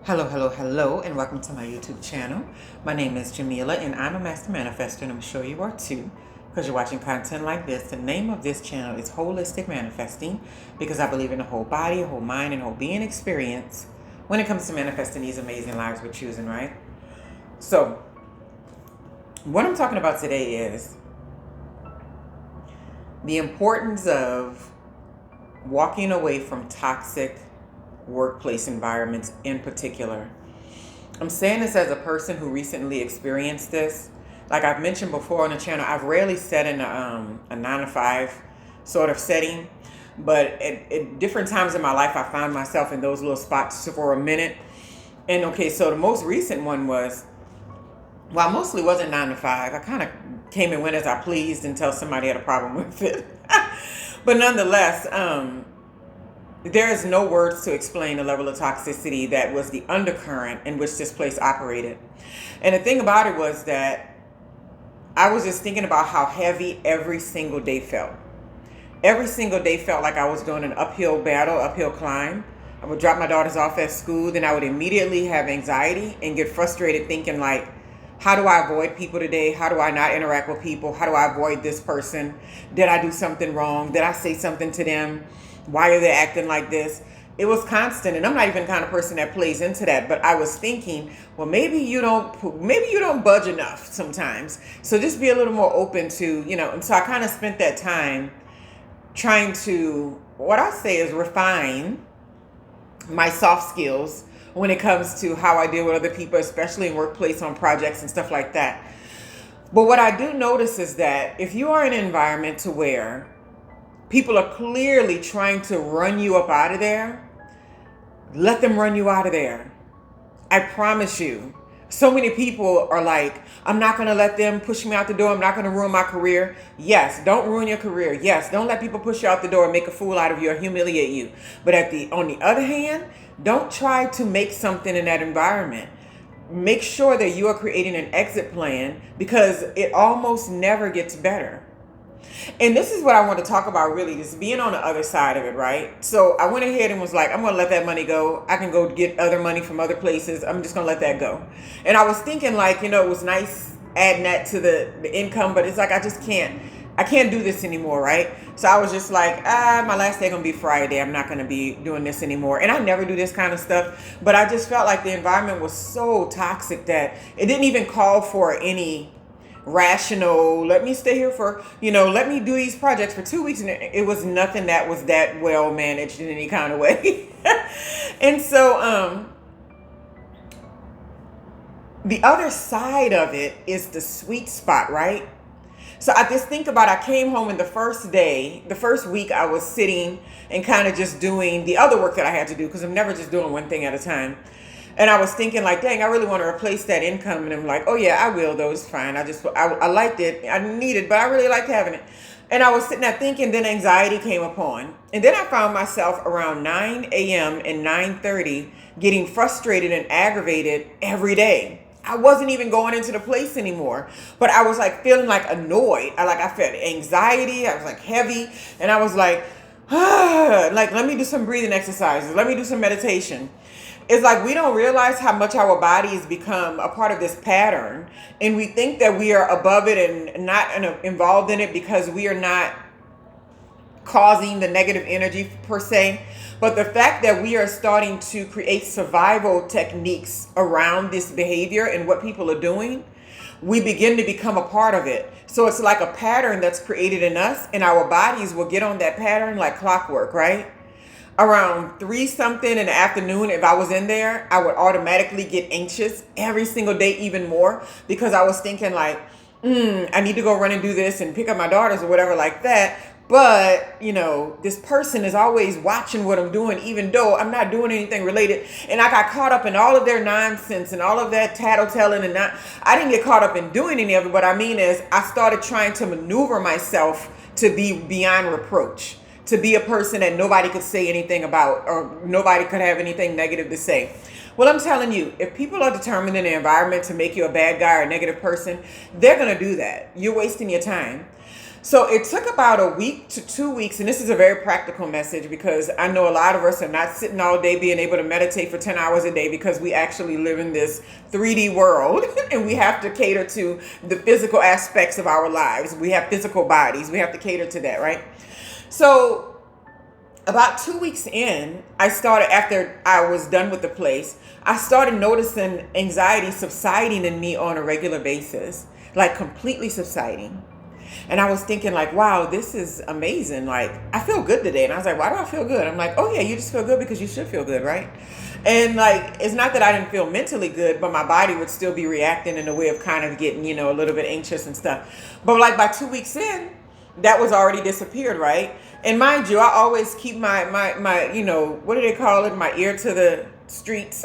Hello, and welcome to my YouTube channel. My name is Jameelah, and I'm a master manifester, and I'm sure you are too, because you're watching content like this. The name of this channel is Holistic Manifesting, because I believe in the whole body, whole mind, and whole being experience when it comes to manifesting these amazing lives we're choosing, right? So, what I'm talking about today is the importance of walking away from toxic workplace environments in particular. I'm saying this as a person who recently experienced this. Like I've mentioned before on the channel, I've rarely sat in a 9 to 5 sort of setting, but at different times in my life, I found myself in those little spots for a minute. And okay, so the most recent one was, well, mostly wasn't 9 to 5. I kind of came and went as I pleased until somebody had a problem with it. But nonetheless, there is no words to explain the level of toxicity that was the undercurrent in which this place operated. And the thing about it was that I was just thinking about how heavy every single day felt. Every single day felt like I was doing an uphill battle, uphill climb. I would drop my daughters off at school, then I would immediately have anxiety and get frustrated thinking like, how do I avoid people today? How do I not interact with people? How do I avoid this person? Did I do something wrong? Did I say something to them? Why are they acting like this? It was constant, and I'm not even the kind of person that plays into that, but I was thinking, well, maybe you don't budge enough sometimes. So just be a little more open to, and so I kind of spent that time trying to, what I say is refine my soft skills when it comes to how I deal with other people, especially in workplace on projects and stuff like that. But what I do notice is that if you are in an environment to where people are clearly trying to run you up out of there, let them run you out of there. I promise you. So many people are like, I'm not going to let them push me out the door. I'm not going to ruin my career. Yes, don't ruin your career. Yes, don't let people push you out the door and make a fool out of you or humiliate you. But on the other hand, don't try to make something in that environment. Make sure that you are creating an exit plan, because it almost never gets better. And this is what I want to talk about, really, just being on the other side of it, right? So I went ahead and was like, I'm going to let that money go. I can go get other money from other places. I'm just going to let that go. And I was thinking like, it was nice adding that to the income, but it's like, I can't do this anymore, right? So I was just like, my last day going to be Friday. I'm not going to be doing this anymore. And I never do this kind of stuff, but I just felt like the environment was so toxic that it didn't even call for any rational, let me stay here for, let me do these projects for 2 weeks. And it was nothing that was that well managed in any kind of way. And so the other side of it is the sweet spot, right? So I just think about, I came home and the first week I was sitting and kind of just doing the other work that I had to do, because I'm never just doing one thing at a time. And I was thinking like, dang, I really want to replace that income. And I'm like, oh yeah, I will though. It's fine. I liked it. I need it, but I really liked having it. And I was sitting there thinking, then anxiety came upon. And then I found myself around 9 a.m. and 9:30 getting frustrated and aggravated every day. I wasn't even going into the place anymore, but I was like feeling like annoyed. I felt anxiety. I was like heavy. And I was like, like, let me do some breathing exercises. Let me do some meditation. It's like we don't realize how much our bodies become a part of this pattern, and we think that we are above it and not involved in it because we are not causing the negative energy per se. But the fact that we are starting to create survival techniques around this behavior and what people are doing, we begin to become a part of it. So it's like a pattern that's created in us, and our bodies will get on that pattern like clockwork, right? Around 3 something in the afternoon, if I was in there, I would automatically get anxious every single day, even more, because I was thinking like, I need to go run and do this and pick up my daughters or whatever like that. But, this person is always watching what I'm doing, even though I'm not doing anything related. And I got caught up in all of their nonsense and all of that tattletelling. And I didn't get caught up in doing any of it. What I mean is I started trying to maneuver myself to be beyond reproach, to be a person that nobody could say anything about, or nobody could have anything negative to say. Well, I'm telling you, if people are determined in the environment to make you a bad guy or a negative person, they're going to do that. You're wasting your time. So it took about a week to 2 weeks, and this is a very practical message because I know a lot of us are not sitting all day being able to meditate for 10 hours a day because we actually live in this 3D world and we have to cater to the physical aspects of our lives. We have physical bodies. We have to cater to that, right? So about 2 weeks in, I started, after I was done with the place, I started noticing anxiety subsiding in me on a regular basis, like completely subsiding. And I was thinking like, wow, this is amazing. Like, I feel good today. And I was like, why do I feel good? I'm like, oh yeah, you just feel good because you should feel good, right? And like, it's not that I didn't feel mentally good, but my body would still be reacting in a way of kind of getting, a little bit anxious and stuff. But like by 2 weeks in, that was already disappeared, right? And mind you, I always keep my what do they call it? My ear to the streets.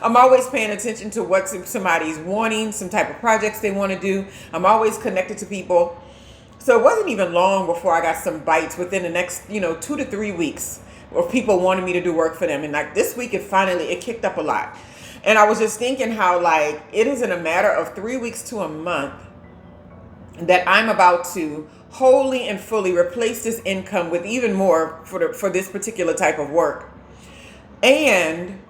I'm always paying attention to what somebody's wanting, some type of projects they want to do. I'm always connected to people. So it wasn't even long before I got some bites within the next, 2 to 3 weeks of people wanting me to do work for them. And like this week, it kicked up a lot. And I was just thinking how like it is in a matter of 3 weeks to a month that I'm about to wholly and fully replace this income with even more for this particular type of work. And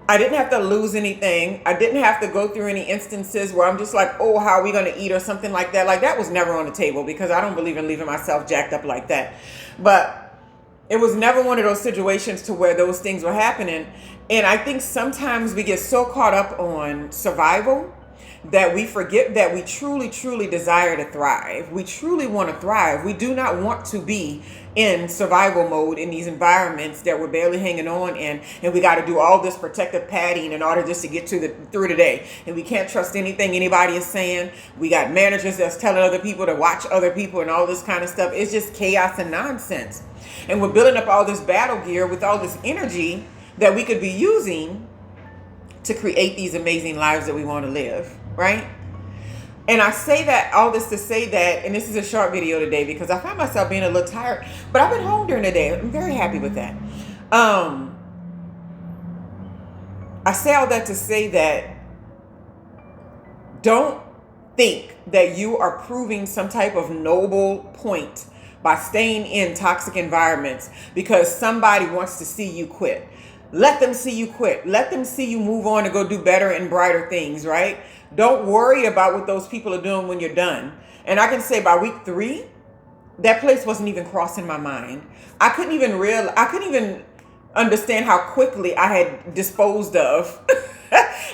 I didn't have to lose anything. I didn't have to go through any instances where I'm just like, oh, how are we going to eat or something like that. Like that was never on the table because I don't believe in leaving myself jacked up like that. But it was never one of those situations to where those things were happening. And I think sometimes we get so caught up on survival that we forget that we truly, truly desire to thrive. We truly want to thrive. We do not want to be in survival mode in these environments that we're barely hanging on in, and we got to do all this protective padding in order just to get through the day. And we can't trust anything anybody is saying. We got managers that's telling other people to watch other people and all this kind of stuff. It's just chaos and nonsense. And we're building up all this battle gear with all this energy that we could be using to create these amazing lives that we want to live, right? And I say that, all this to say that, and this is a short video today because I find myself being a little tired, but I've been home during the day. I'm very happy with that. I say all that to say that don't think that you are proving some type of noble point by staying in toxic environments because somebody wants to see you quit. Let them see you quit. Let them see you move on and go do better and brighter things, right? Don't worry about what those people are doing when you're done. And I can say by week 3, that place wasn't even crossing my mind. I couldn't even understand how quickly I had disposed of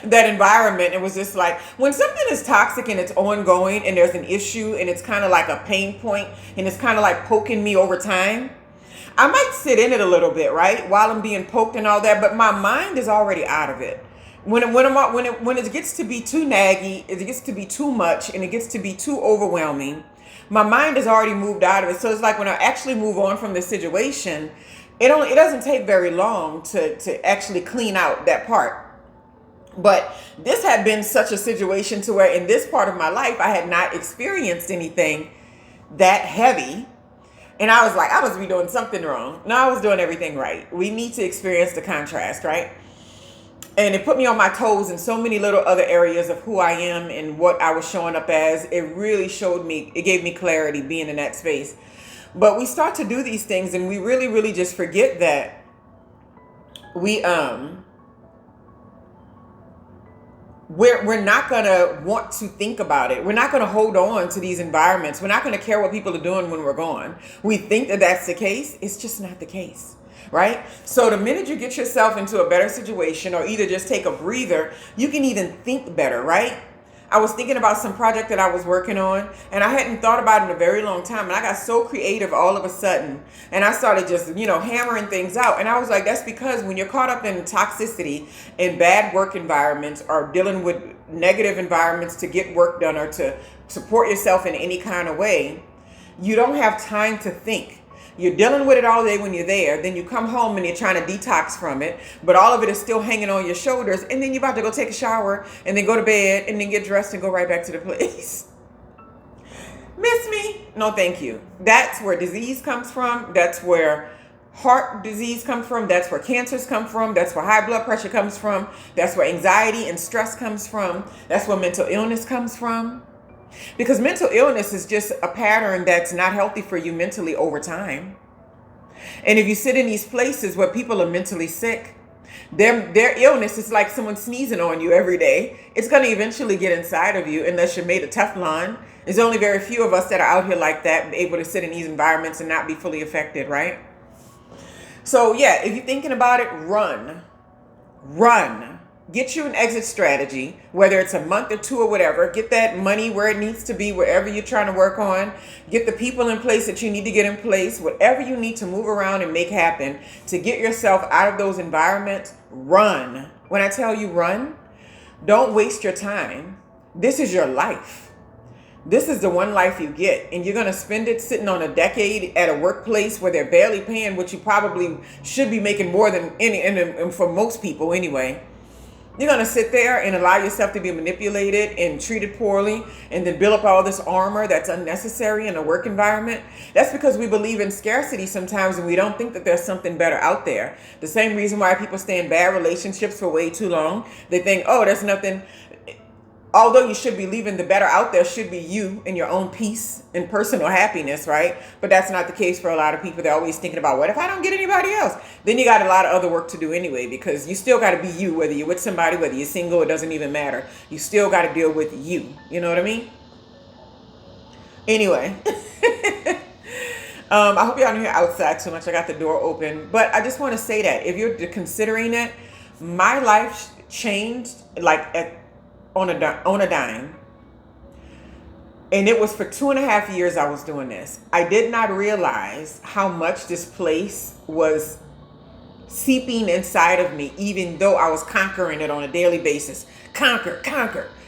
that environment. It was just like when something is toxic and it's ongoing and there's an issue and it's kind of like a pain point and it's kind of like poking me over time, I might sit in it a little bit, right, while I'm being poked and all that, but my mind is already out of it. When it gets to be too naggy, it gets to be too much, and it gets to be too overwhelming, my mind has already moved out of it. So it's like when I actually move on from the situation, it doesn't take very long to actually clean out that part. But this had been such a situation to where in this part of my life, I had not experienced anything that heavy. And I was like, I must be doing something wrong. No, I was doing everything right. We need to experience the contrast, right? And it put me on my toes in so many little other areas of who I am and what I was showing up as. It really showed me, it gave me clarity being in that space. But we start to do these things and we really, really just forget that we're not going to want to think about it. We're not going to hold on to these environments. We're not going to care what people are doing when we're gone. We think that that's the case. It's just not the case, right? So the minute you get yourself into a better situation or either just take a breather, you can even think better, right? I was thinking about some project that I was working on and I hadn't thought about it in a very long time. And I got so creative all of a sudden and I started just, hammering things out. And I was like, that's because when you're caught up in toxicity and bad work environments or dealing with negative environments to get work done or to support yourself in any kind of way, you don't have time to think. You're dealing with it all day when you're there. Then you come home and you're trying to detox from it. But all of it is still hanging on your shoulders. And then you're about to go take a shower and then go to bed and then get dressed and go right back to the place. Miss me? No, thank you. That's where disease comes from. That's where heart disease comes from. That's where cancers come from. That's where high blood pressure comes from. That's where anxiety and stress comes from. That's where mental illness comes from. Because mental illness is just a pattern that's not healthy for you mentally over time. And if you sit in these places where people are mentally sick, their illness is like someone sneezing on you every day. It's going to eventually get inside of you unless you're made of Teflon. There's only very few of us that are out here like that, able to sit in these environments and not be fully affected, right? So yeah, if you're thinking about it, run. Get you an exit strategy, whether it's a month or two or whatever. Get that money where it needs to be, wherever you're trying to work on. Get the people in place that you need to get in place. Whatever you need to move around and make happen to get yourself out of those environments, run. When I tell you run, don't waste your time. This is your life. This is the one life you get, and you're going to spend it sitting on a decade at a workplace where they're barely paying what you probably should be making more than any, and for most people anyway. You're going to sit there and allow yourself to be manipulated and treated poorly and then build up all this armor that's unnecessary in a work environment. That's because we believe in scarcity sometimes and we don't think that there's something better out there. The same reason why people stay in bad relationships for way too long. They think, oh, there's nothing. Although you should be leaving, the better out there should be you and your own peace and personal happiness, right? But that's not the case for a lot of people. They're always thinking about, what if I don't get anybody else? Then you got a lot of other work to do anyway, because you still got to be you, whether you're with somebody, whether you're single, it doesn't even matter. You still got to deal with you. You know what I mean? Anyway, I hope y'all don't hear outside too much. I got the door open. But I just want to say that if you're considering it, my life changed on a dime. And it was for 2.5 years I was doing this. I did not realize how much this place was seeping inside of me, even though I was conquering it on a daily basis. Conquer,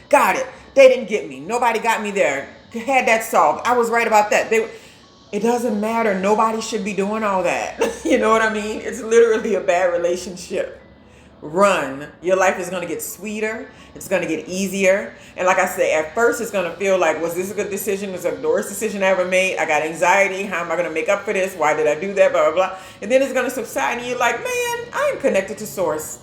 got it. They didn't get me. Nobody got me there. Had that solved. I was right about that. It doesn't matter. Nobody should be doing all that. You know what I mean? It's literally a bad relationship. Run. Your life is going to get sweeter. It's going to get easier. And like I say, at first it's going to feel like, was this a good decision? Was it the worst decision I ever made? I got anxiety. How am I going to make up for this? Why did I do that? Blah, blah, blah. And then it's going to subside and you're like, man, I am connected to Source.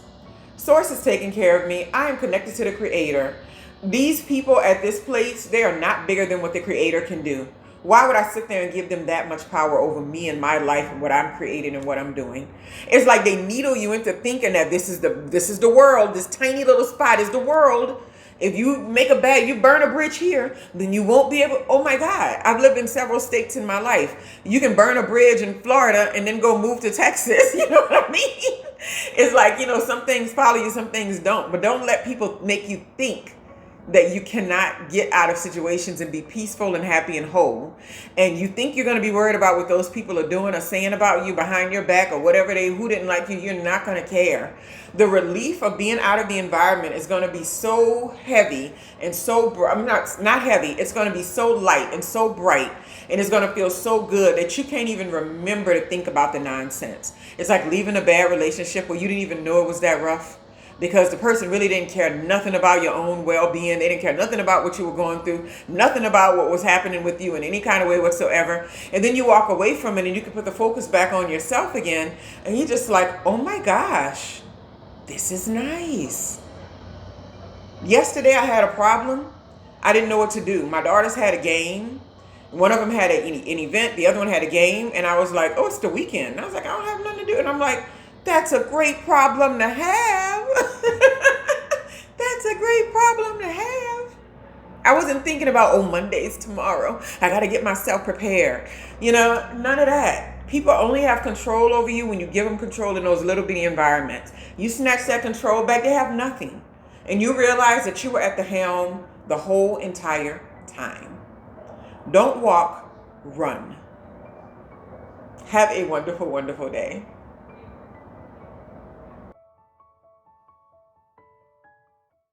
Source is taking care of me. I am connected to the Creator. These people at this place, they are not bigger than what the Creator can do. Why would I sit there and give them that much power over me and my life and what I'm creating and what I'm doing? It's like they needle you into thinking that this is the world. This tiny little spot is the world. If you make a bad, you burn a bridge here, then you won't be able. Oh my God. I've lived in several states in my life. You can burn a bridge in Florida and then go move to Texas. You know what I mean? It's like, some things follow you, some things don't. But don't let people make you think that you cannot get out of situations and be peaceful and happy and whole. And you think you're going to be worried about what those people are doing or saying about you behind your back or whatever who didn't like you, you're not going to care. The relief of being out of the environment is going to be so heavy and so, not heavy. It's going to be so light and so bright. And it's going to feel so good that you can't even remember to think about the nonsense. It's like leaving a bad relationship where you didn't even know it was that rough. Because the person really didn't care nothing about your own well-being. They didn't care nothing about what you were going through. Nothing about what was happening with you in any kind of way whatsoever. And then you walk away from it and you can put the focus back on yourself again. And you're just like, oh my gosh, this is nice. Yesterday I had a problem. I didn't know what to do. My daughters had a game. One of them had an event. The other one had a game. And I was like, oh, it's the weekend. And I was like, I don't have nothing to do. And I'm like, that's a great problem to have. That's a great problem to have. I wasn't thinking about, Monday's tomorrow. I got to get myself prepared. None of that. People only have control over you when you give them control in those little bitty environments. You snatch that control back, they have nothing. And you realize that you were at the helm the whole entire time. Don't walk, run. Have a wonderful, wonderful day.